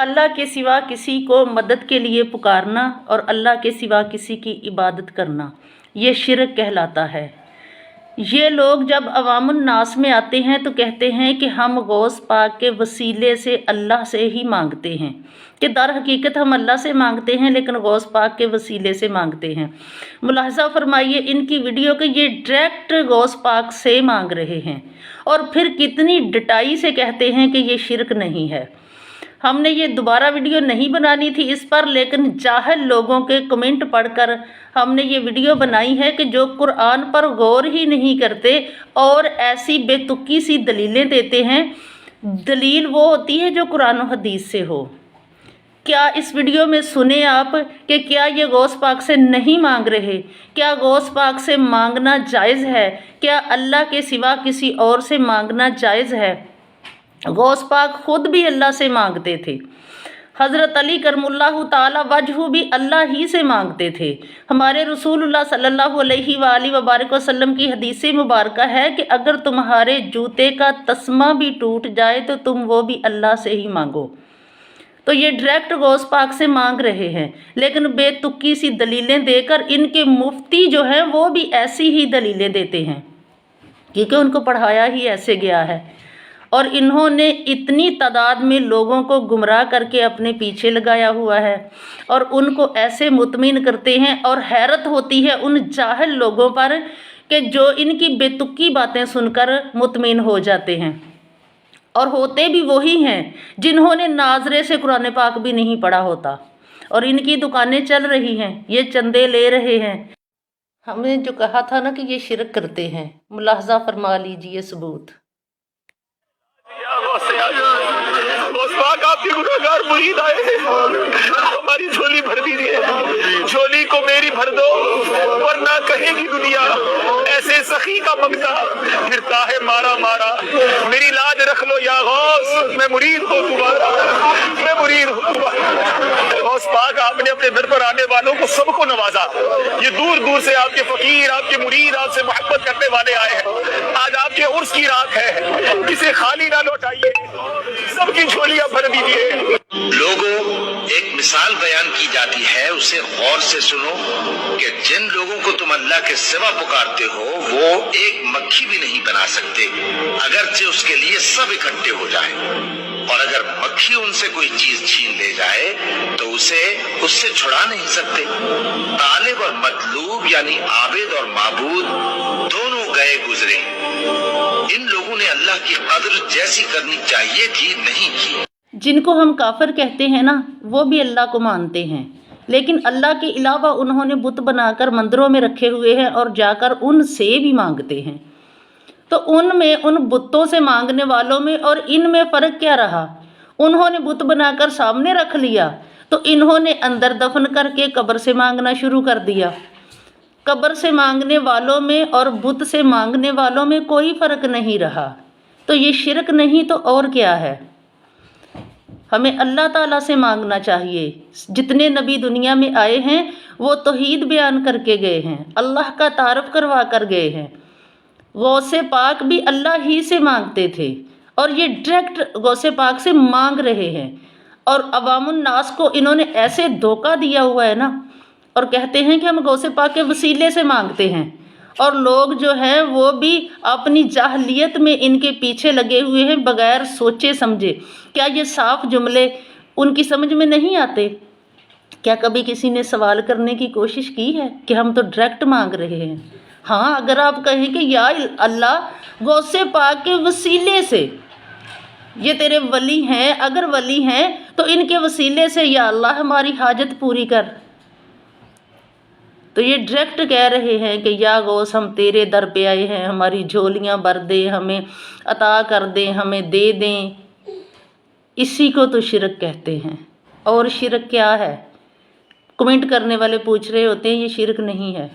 अल्लाह के सिवा किसी को मदद के लिए पुकारना और अल्लाह के सिवा किसी की इबादत करना, ये शिरक कहलाता है। ये लोग जब अवामुन नास में आते हैं तो कहते हैं कि हम गौस पाक के वसीले से अल्लाह से ही मांगते हैं, कि दर हकीकत हम अल्लाह से मांगते हैं लेकिन गौस पाक के वसीले से मांगते हैं। मुलाहजा फरमाइए इनकी वीडियो के ये डायरेक्ट गौस पाक से मांग रहे हैं और फिर कितनी डटाई से कहते हैं कि ये शिरक नहीं है। हमने ये दोबारा वीडियो नहीं बनानी थी इस पर, लेकिन जाहिल लोगों के कमेंट पढ़कर हमने ये वीडियो बनाई है कि जो कुरान पर गौर ही नहीं करते और ऐसी बेतुकी सी दलीलें देते हैं। दलील वो होती है जो कुरान और हदीस से हो। क्या इस वीडियो में सुने आप कि क्या ये गौस पाक से नहीं मांग रहे? क्या गौस पाक से मांगना जायज़ है? क्या अल्लाह के सिवा किसी और से मांगना जायज़ है? गौस पाक खुद भी अल्लाह से मांगते थे। हज़रत अली करमुल्लाहु ताला वजहू भी अल्लाह ही से मांगते थे। हमारे रसूलुल्लाह सल्लल्लाहु अलैहि वबारक वसल्लम की हदीस मुबारक है कि अगर तुम्हारे जूते का तस्मा भी टूट जाए तो तुम वो भी अल्लाह से ही मांगो। तो ये डायरेक्ट गौस पाक से मांग रहे हैं, लेकिन बेतुकी सी दलीलें देकर इनके मुफ्ती जो हैं वो भी ऐसी ही दलीलें देते हैं, क्योंकि उनको पढ़ाया ही ऐसे गया है। और इन्होंने इतनी तादाद में लोगों को गुमराह करके अपने पीछे लगाया हुआ है और उनको ऐसे मुतमिन करते हैं। और हैरत होती है उन जाहिल लोगों पर कि जो इनकी बेतुकी बातें सुनकर मुतमिन हो जाते हैं, और होते भी वही हैं जिन्होंने नाजरे से कुरान पाक भी नहीं पढ़ा होता। और इनकी दुकानें चल रही हैं, ये चंदे ले रहे हैं। हमने जो कहा था ना कि ये शिरक करते हैं, मुलाहजा फरमा लीजिए सबूत। आपके गुनहगार मुरीद आए हैं, हमारी झोली भर दीजिए, झोली को मेरी भर दो, वरना कहेगी दुनिया ऐसे सखी का मंगता फिरता है मारा मारा। मेरी लाज रख लो या गौस, मैं मुरीद हूँ तुम्हारा, मैं मुरीद हूँ तुम्हारा। गौस पाक आपने अपने दर पर आने वालों को सबको नवाजा। ये दूर दूर से आपके फकीर, आपके मुरीद, आपसे मोहब्बत करने वाले आए हैं। आज आपके उर्स की रात है, इसे खाली ना लौटाइए, सबकी झोलियां भर दीजिए। लोगों, एक मिसाल बयान की जाती है, उसे गौर से सुनो कि जिन लोगों को तुम अल्लाह के सिवा पुकारते हो वो एक मक्खी भी नहीं बना सकते, अगरचे उसके लिए सब इकट्ठे हो जाए। और अगर मक्खी उनसे कोई चीज छीन ले जाए तो उसे उससे छुड़ा नहीं सकते। तालिब और मतलूब यानी आबिद और माबूद दोनों गए गुजरे। इन लोगों ने अल्लाह की कदर जैसी करनी चाहिए थी नहीं की। जिनको हम काफिर कहते हैं ना, वो भी अल्लाह को मानते हैं, लेकिन अल्लाह के अलावा उन्होंने बुत बनाकर मंदिरों में रखे हुए हैं और जाकर उनसे भी मांगते हैं। तो उनमें, उन बुतों से मांगने वालों में और इनमें फ़र्क क्या रहा? उन्होंने बुत बनाकर सामने रख लिया तो इन्होंने अंदर दफन करके कब्र से मांगना शुरू कर दिया। कब्र से मांगने वालों में और बुत से मांगने वालों में कोई फ़र्क नहीं रहा। तो ये शिरक नहीं तो और क्या है? हमें अल्लाह ताला से मांगना चाहिए। जितने नबी दुनिया में आए हैं वो तौहीद बयान करके गए हैं, अल्लाह का तारफ़ करवा कर गए हैं। गौसे पाक भी अल्लाह ही से मांगते थे और ये डायरेक्ट गौसे पाक से मांग रहे हैं। और अवामुन नास को इन्होंने ऐसे धोखा दिया हुआ है ना, और कहते हैं कि हम गौसे पाक के वसीले से मांगते हैं। और लोग जो हैं वो भी अपनी जाहलियत में इनके पीछे लगे हुए हैं बगैर सोचे समझे। क्या ये साफ जुमले उनकी समझ में नहीं आते? क्या कभी किसी ने सवाल करने की कोशिश की है कि हम तो डायरेक्ट मांग रहे हैं? हाँ, अगर आप कहें कि या अल्लाह गौसे पाक के वसीले से, ये तेरे वली हैं, अगर वली हैं तो इनके वसीले से या अल्लाह हमारी हाजत पूरी कर। तो ये डायरेक्ट कह रहे हैं कि या गौस हम तेरे दर पे आए हैं, हमारी झोलियां भर दे, हमें अता कर दें, हमें दे दें। इसी को तो शिरक कहते हैं। और शिरक क्या है? कमेंट करने वाले पूछ रहे होते हैं, ये शिरक नहीं है।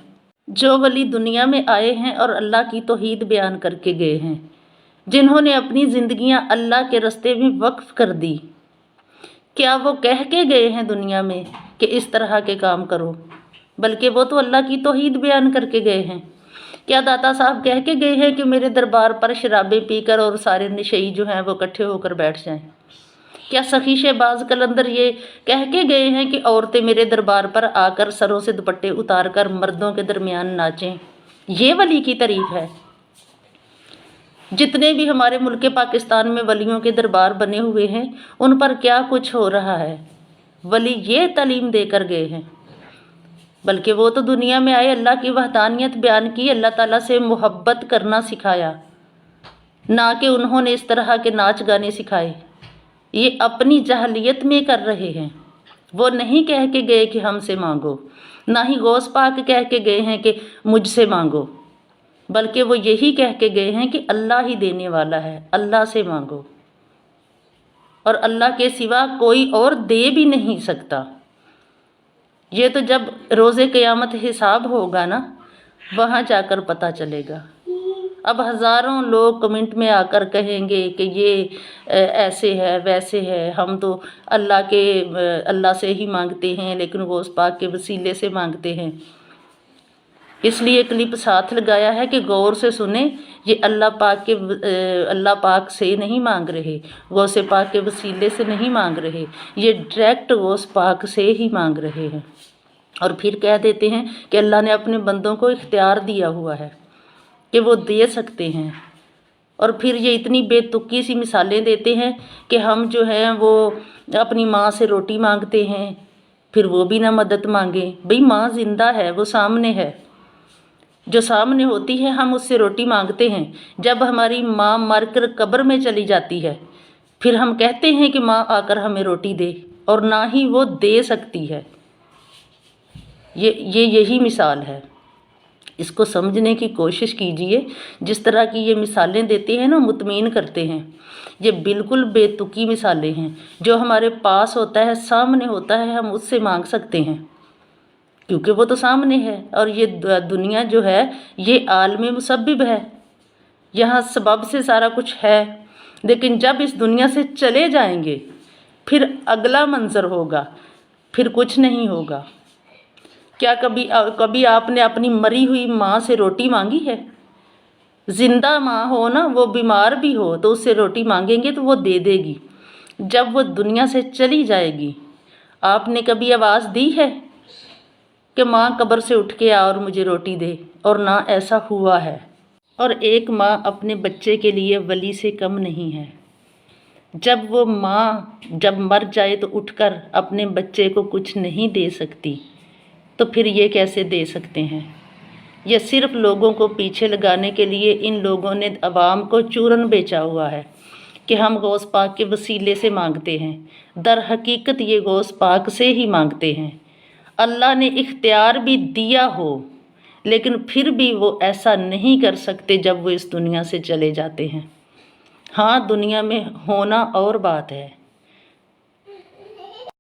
जो वली दुनिया में आए हैं और अल्लाह की तौहीद बयान करके गए हैं, जिन्होंने अपनी ज़िंदगियां अल्लाह के रास्ते में वक्फ कर दी, क्या वो कह के गए हैं दुनिया में कि इस तरह के काम करो? बल्कि वो तो अल्लाह की तौहीद बयान करके गए हैं। क्या दाता साहब कह के गए हैं कि मेरे दरबार पर शराबें पीकर और सारे नशई जो हैं वो इकट्ठे होकर बैठ जाएं? کیا سخی شہباز قلندر یہ کہہ کے گئے ہیں کہ عورتیں میرے دربار پر آ کر سروں سے دوپٹے اتار کر مردوں کے درمیان ناچیں؟ یہ ولی کی تعریف ہے؟ جتنے بھی ہمارے ملک پاکستان میں ولیوں کے دربار بنے ہوئے ہیں ان پر کیا کچھ ہو رہا ہے؟ ولی یہ تعلیم دے کر گئے ہیں، بلکہ وہ تو دنیا میں آئے، اللہ کی وحدانیت بیان کی، اللہ تعالیٰ سے محبت کرنا سکھایا، نہ کہ انہوں نے اس طرح کے ناچ گانے سکھائے۔ یہ اپنی جاہلیت میں کر رہے ہیں۔ وہ نہیں کہہ کے گئے کہ ہم سے مانگو، نہ ہی غوث پاک کہہ کے گئے ہیں کہ مجھ سے مانگو، بلکہ وہ یہی کہہ کے گئے ہیں کہ اللہ ہی دینے والا ہے، اللہ سے مانگو، اور اللہ کے سوا کوئی اور دے بھی نہیں سکتا۔ یہ تو جب روز قیامت حساب ہوگا نا، وہاں جا کر پتہ چلے گا۔ اب ہزاروں لوگ کمنٹ میں آ کر کہیں گے کہ یہ ایسے ہے ویسے ہے، ہم تو اللہ سے ہی مانگتے ہیں لیکن غوث پاک کے وسیلے سے مانگتے ہیں۔ اس لیے کلپ ساتھ لگایا ہے کہ غور سے سنیں، یہ اللہ پاک سے نہیں مانگ رہے، غوث پاک کے وسیلے سے نہیں مانگ رہے، یہ ڈائریکٹ غوث پاک سے ہی مانگ رہے ہیں۔ اور پھر کہہ دیتے ہیں کہ اللہ نے اپنے بندوں کو اختیار دیا ہوا ہے کہ وہ دے سکتے ہیں، اور پھر یہ اتنی بے تکی سی مثالیں دیتے ہیں کہ ہم جو ہیں وہ اپنی ماں سے روٹی مانگتے ہیں، پھر وہ بھی نہ مدد مانگیں۔ بھئی ماں زندہ ہے، وہ سامنے ہے، جو سامنے ہوتی ہے ہم اس سے روٹی مانگتے ہیں۔ جب ہماری ماں مر کر قبر میں چلی جاتی ہے پھر ہم کہتے ہیں کہ ماں آ کر ہمیں روٹی دے، اور نہ ہی وہ دے سکتی ہے۔ یہی مثال ہے، اس کو سمجھنے کی کوشش کیجئے۔ جس طرح کی یہ مثالیں دیتے ہیں نا، مطمئن کرتے ہیں، یہ بالکل بے تکی مثالیں ہیں۔ جو ہمارے پاس ہوتا ہے، سامنے ہوتا ہے، ہم اس سے مانگ سکتے ہیں کیونکہ وہ تو سامنے ہے۔ اور یہ دنیا جو ہے یہ عالم مسبب ہے، یہاں سبب سے سارا کچھ ہے، لیکن جب اس دنیا سے چلے جائیں گے پھر اگلا منظر ہوگا، پھر کچھ نہیں ہوگا۔ کیا کبھی آپ نے اپنی مری ہوئی ماں سے روٹی مانگی ہے؟ زندہ ماں ہو نا، وہ بیمار بھی ہو تو اس سے روٹی مانگیں گے تو وہ دے دے گی۔ جب وہ دنیا سے چلی جائے گی، آپ نے کبھی آواز دی ہے کہ ماں قبر سے اٹھ کے آ اور مجھے روٹی دے؟ اور نہ ایسا ہوا ہے۔ اور ایک ماں اپنے بچے کے لیے ولی سے کم نہیں ہے۔ جب وہ ماں جب مر جائے تو اٹھ کر اپنے بچے کو کچھ نہیں دے سکتی تو پھر یہ کیسے دے سکتے ہیں؟ یہ صرف لوگوں کو پیچھے لگانے کے لیے ان لوگوں نے عوام کو چورن بیچا ہوا ہے کہ ہم غوث پاک کے وسیلے سے مانگتے ہیں۔ در حقیقت یہ غوث پاک سے ہی مانگتے ہیں۔ اللہ نے اختیار بھی دیا ہو لیکن پھر بھی وہ ایسا نہیں کر سکتے جب وہ اس دنیا سے چلے جاتے ہیں۔ ہاں، دنیا میں ہونا اور بات ہے،